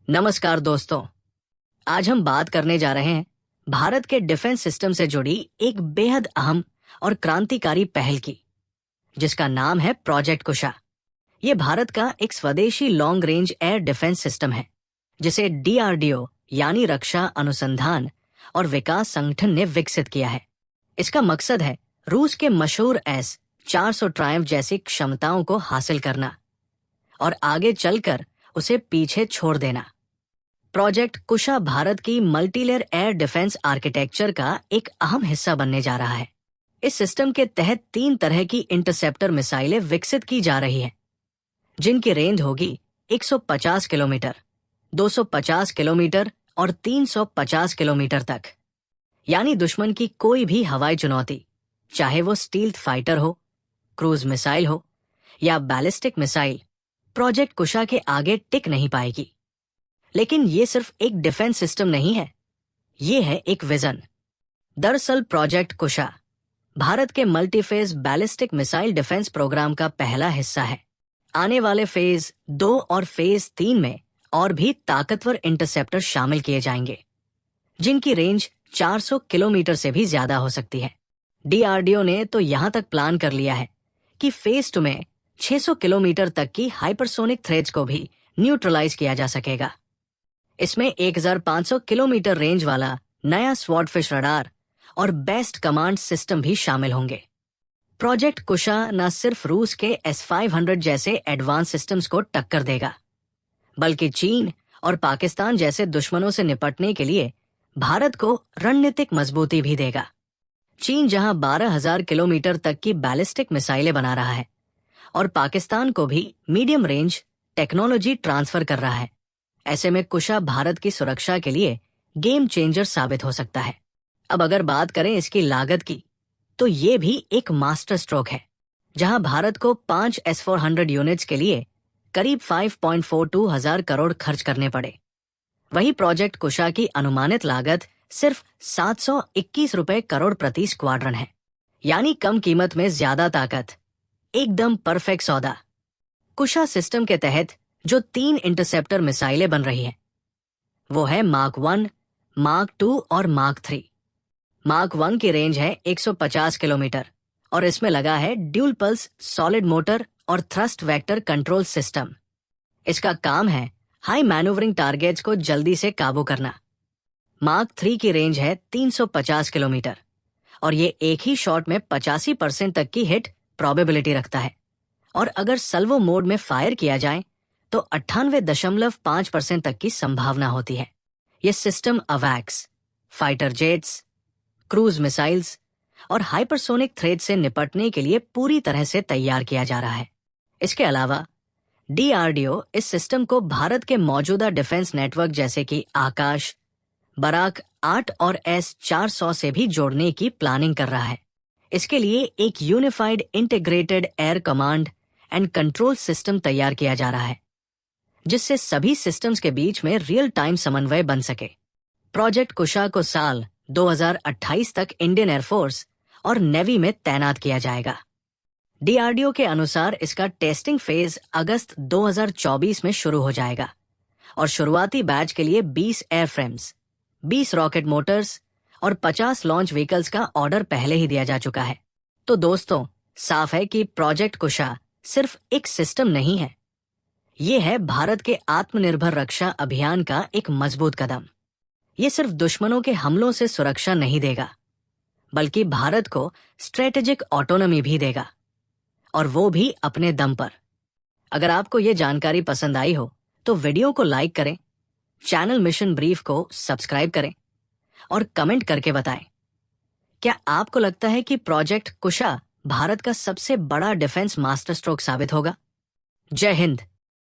नमस्कार दोस्तों, आज हम बात करने जा रहे हैं भारत के डिफेंस सिस्टम से जुड़ी एक बेहद अहम और क्रांतिकारी पहल की, जिसका नाम है प्रोजेक्ट कुशा। ये भारत का एक स्वदेशी long range air defence system है, जिसे DRDO यानी रक्षा अनुसंधान और विकास संगठन ने विकसित किया है। इसका मकसद है रूस के मशहूर S-400 ट्रायम्फ जैसी क्षमताओं को हासिल करना और आगे चलकर उसे पीछे छोड़ देना। प्रोजेक्ट कुशा भारत की मल्टीलेयर एयर डिफेंस आर्किटेक्चर का एक अहम हिस्सा बनने जा रहा है। इस सिस्टम के तहत 3 तरह की इंटरसेप्टर मिसाइलें विकसित की जा रही हैं, जिनकी रेंज होगी 150 किलोमीटर, 250 किलोमीटर और 350 किलोमीटर तक। यानी दुश्मन की कोई भी हवाई चुनौती, चाहे वो स्टील्थ फाइटर हो, क्रूज मिसाइल हो या बैलिस्टिक मिसाइल, प्रोजेक्ट कुशा के आगे टिक नहीं पाएगी। लेकिन ये सिर्फ एक डिफेंस सिस्टम नहीं है, ये है एक विजन। दरअसल प्रोजेक्ट कुशा भारत के multiphase ballistic missile defence programme का पहला हिस्सा है। आने वाले फेज 2 और फेज 3 में और भी ताकतवर इंटरसेप्टर शामिल किए जाएंगे, जिनकी रेंज 400 किलोमीटर से भी ज्यादा हो सकती है। DRDO ने तो यहां तक प्लान कर लिया है कि फेज 2 में 600 किलोमीटर तक की हाइपरसोनिक थ्रेड्स को भी न्यूट्रलाइज किया जा सकेगा। इसमें 1500 किलोमीटर रेंज वाला नया स्वॉर्डफिश रडार और बेस्ट कमांड सिस्टम भी शामिल होंगे। प्रोजेक्ट कुशा न सिर्फ रूस के S-500 जैसे एडवांस सिस्टम्स को टक्कर देगा, बल्कि चीन और पाकिस्तान जैसे दुश्मनों से निपटने के लिए भारत को रणनीतिक मजबूती भी देगा। चीन जहां 12,000 किलोमीटर तक की बैलिस्टिक मिसाइलें बना रहा है और पाकिस्तान को भी मीडियम रेंज टेक्नोलॉजी ट्रांसफर कर रहा है, ऐसे में कुशा भारत की सुरक्षा के लिए गेम चेंजर साबित हो सकता है। अब अगर बात करें इसकी लागत की, तो ये भी एक मास्टर स्ट्रोक है, जहां भारत को 5 S-400 यूनिट्स के लिए करीब 5.42 हजार करोड़ खर्च करने पड़े। वही प्रोजेक्ट कुशा की अनुमानित लागत सिर्फ 721 रुपए करोड़ प्रति स्क्वाड्रन है, यानी कम कीमत में ज्यादा ताकत, एकदम परफेक्ट सौदा। कुशा सिस्टम के तहत जो 3 इंटरसेप्टर मिसाइलें बन रही हैं, वो है मार्क 1, मार्क 2 और मार्क 3। मार्क 1 की रेंज है 150 किलोमीटर और इसमें लगा है ड्यूल पल्स सॉलिड मोटर और थ्रस्ट वेक्टर कंट्रोल सिस्टम। इसका काम है हाई मैनूवरिंग टारगेट्स को जल्दी से काबू करना। मार्क 3 की रेंज है 350 किलोमीटर और ये एक ही शॉट में 85% तक की हिट प्रोबेबिलिटी रखता है, और अगर सल्वो मोड में फायर किया जाए तो 98.5% तक की संभावना होती है। यह सिस्टम अवैक्स, फाइटर जेट्स, क्रूज मिसाइल्स और हाइपरसोनिक थ्रेड से निपटने के लिए पूरी तरह से तैयार किया जा रहा है। इसके अलावा DRDO इस सिस्टम को भारत के मौजूदा डिफेंस नेटवर्क जैसे कि आकाश, बराक 8 और S-400 से भी जोड़ने की प्लानिंग कर रहा है। इसके लिए एक unified integrated air command and control system तैयार किया जा रहा है, जिससे सभी सिस्टम्स के बीच में रियल टाइम समन्वय बन सके। प्रोजेक्ट कुशा को साल 2028 तक इंडियन एयरफोर्स और नेवी में तैनात किया जाएगा। DRDO के अनुसार इसका टेस्टिंग फेज अगस्त 2024 में शुरू हो जाएगा और शुरुआती बैच के लिए 20 एयरफ्रेम्स, 20 रॉकेट मोटर्स और 50 लॉन्च व्हीकल्स का ऑर्डर पहले ही दिया जा चुका है। तो दोस्तों, साफ है कि प्रोजेक्ट कुशा सिर्फ एक सिस्टम नहीं है, ये है भारत के आत्मनिर्भर रक्षा अभियान का एक मजबूत कदम। ये सिर्फ दुश्मनों के हमलों से सुरक्षा नहीं देगा, बल्कि भारत को स्ट्रेटेजिक ऑटोनॉमी भी देगा, और वो भी अपने दम पर। अगर आपको ये जानकारी पसंद आई हो तो वीडियो को लाइक करें, चैनल मिशन ब्रीफ को सब्सक्राइब करें और कमेंट करके बताएं, क्या आपको लगता है कि प्रोजेक्ट कुशा भारत का सबसे बड़ा डिफेंस मास्टर स्ट्रोक साबित होगा? जय हिंद।